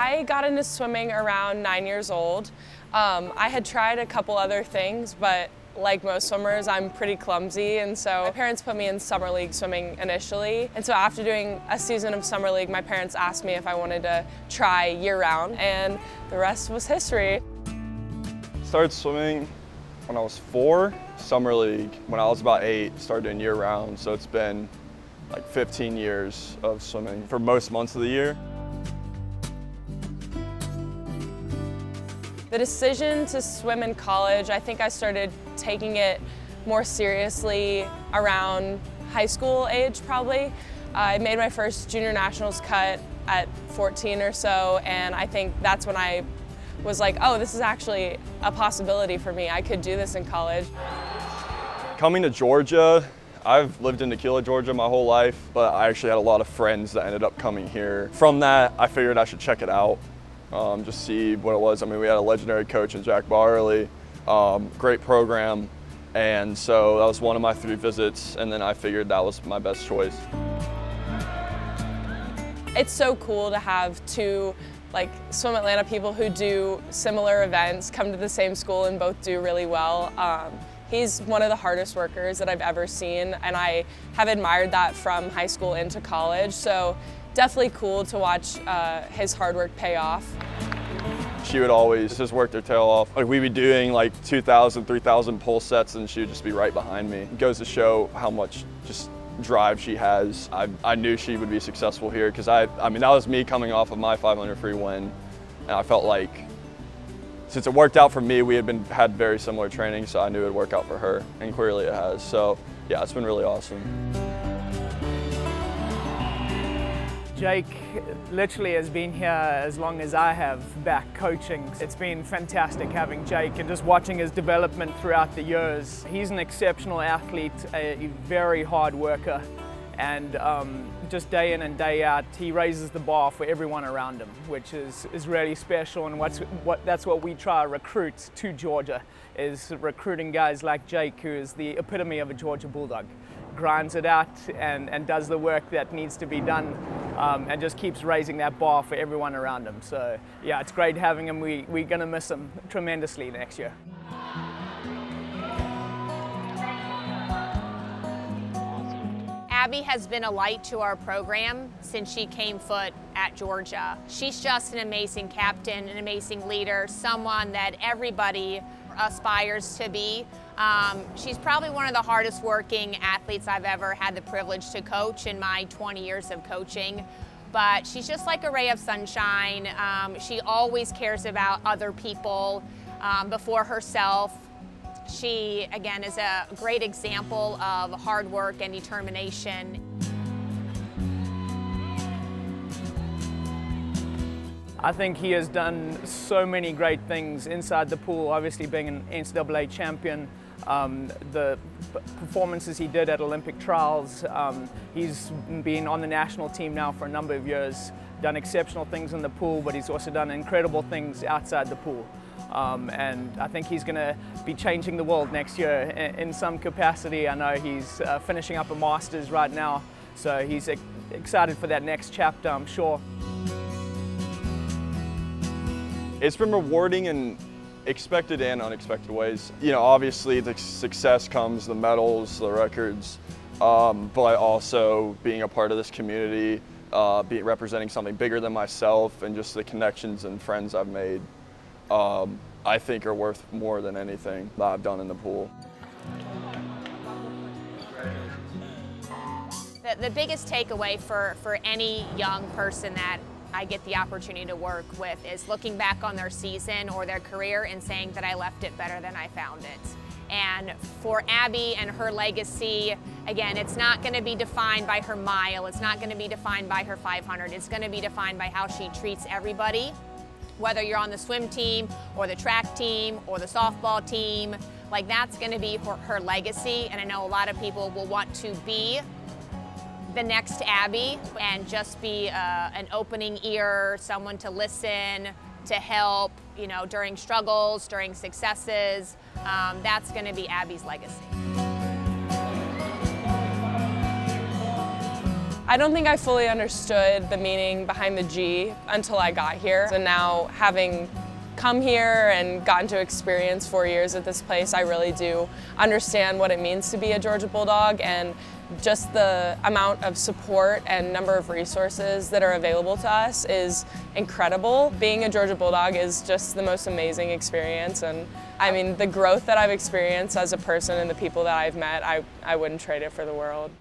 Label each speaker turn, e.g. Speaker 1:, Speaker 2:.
Speaker 1: I got into swimming around 9 years old. I had tried a couple other things, but like most swimmers, I'm pretty clumsy, and so my parents put me in summer league swimming initially. And so after doing a season of summer league, my parents asked me if I wanted to try year-round, and the rest was history.
Speaker 2: Started swimming when I was 4, summer league. When I was about 8, started doing year-round, so it's been like 15 years of swimming for most months of the year.
Speaker 1: The decision to swim in college, I think I started taking it more seriously around high school age probably. I made my first junior nationals cut at 14 or so, and I think that's when I was like, oh, this is actually a possibility for me. I could do this in college.
Speaker 2: Coming to Georgia, I've lived in McCulloh, Georgia my whole life, but I actually had a lot of friends that ended up coming here. From that, I figured I should check it out. Just see what it was. I mean, we had a legendary coach in Jack Barley, great program, and so that was one of my 3 visits, and then I figured that was my best choice.
Speaker 1: It's so cool to have 2 Swim Atlanta people who do similar events come to the same school and both do really well. He's one of the hardest workers that I've ever seen, and I have admired that from high school into college. So definitely cool to watch his hard work pay off.
Speaker 2: She would always just work their tail off. Like, we'd be doing like 2,000, 3,000 pull sets, and she would just be right behind me. It goes to show how much just drive she has. I knew she would be successful here because I mean, that was me coming off of my 500 free win, and I felt like since it worked out for me, we had very similar training, so I knew it would work out for her, and clearly it has. So yeah, it's been really awesome.
Speaker 3: Jake literally has been here as long as I have back coaching. It's been fantastic having Jake and just watching his development throughout the years. He's an exceptional athlete, a very hard worker, and just day in and day out, he raises the bar for everyone around him, which is really special, and that's what we try to recruit to Georgia, is recruiting guys like Jake, who is the epitome of a Georgia Bulldog. Grinds it out and does the work that needs to be done, and just keeps raising that bar for everyone around him. So yeah, it's great having him. We're going to miss him tremendously next year.
Speaker 4: Abby has been a light to our program since she came foot at Georgia. She's just an amazing captain, an amazing leader, someone that everybody aspires to be. She's probably one of the hardest working athletes I've ever had the privilege to coach in my 20 years of coaching. But she's just like a ray of sunshine. She always cares about other people before herself. She, again, is a great example of hard work and determination.
Speaker 3: I think he has done so many great things inside the pool, obviously being an NCAA champion. The performances he did at Olympic trials, he's been on the national team now for a number of years, done exceptional things in the pool, but he's also done incredible things outside the pool. And I think he's going to be changing the world next year in some capacity. I know he's finishing up a master's right now, so he's excited for that next chapter, I'm sure.
Speaker 2: It's been rewarding in expected and unexpected ways. You know, obviously the success comes, the medals, the records, but also being a part of this community, representing something bigger than myself, and just the connections and friends I've made, I think are worth more than anything that I've done in the pool.
Speaker 4: The biggest takeaway for any young person that I get the opportunity to work with is looking back on their season or their career and saying that I left it better than I found it. And for Abby and her legacy, again, it's not going to be defined by her mile, it's not going to be defined by her 500, it's going to be defined by how she treats everybody, whether you're on the swim team or the track team or the softball team. Like, that's going to be her legacy, and I know a lot of people will want to be the next Abby and just be an opening ear, someone to listen, to help, you know, during struggles, during successes. That's going to be Abby's legacy.
Speaker 1: I don't think I fully understood the meaning behind the G until I got here. And now, having come here and gotten to experience 4 years at this place, I really do understand what it means to be a Georgia Bulldog, and just the amount of support and number of resources that are available to us is incredible. Being a Georgia Bulldog is just the most amazing experience, and I mean, the growth that I've experienced as a person and the people that I've met, I wouldn't trade it for the world.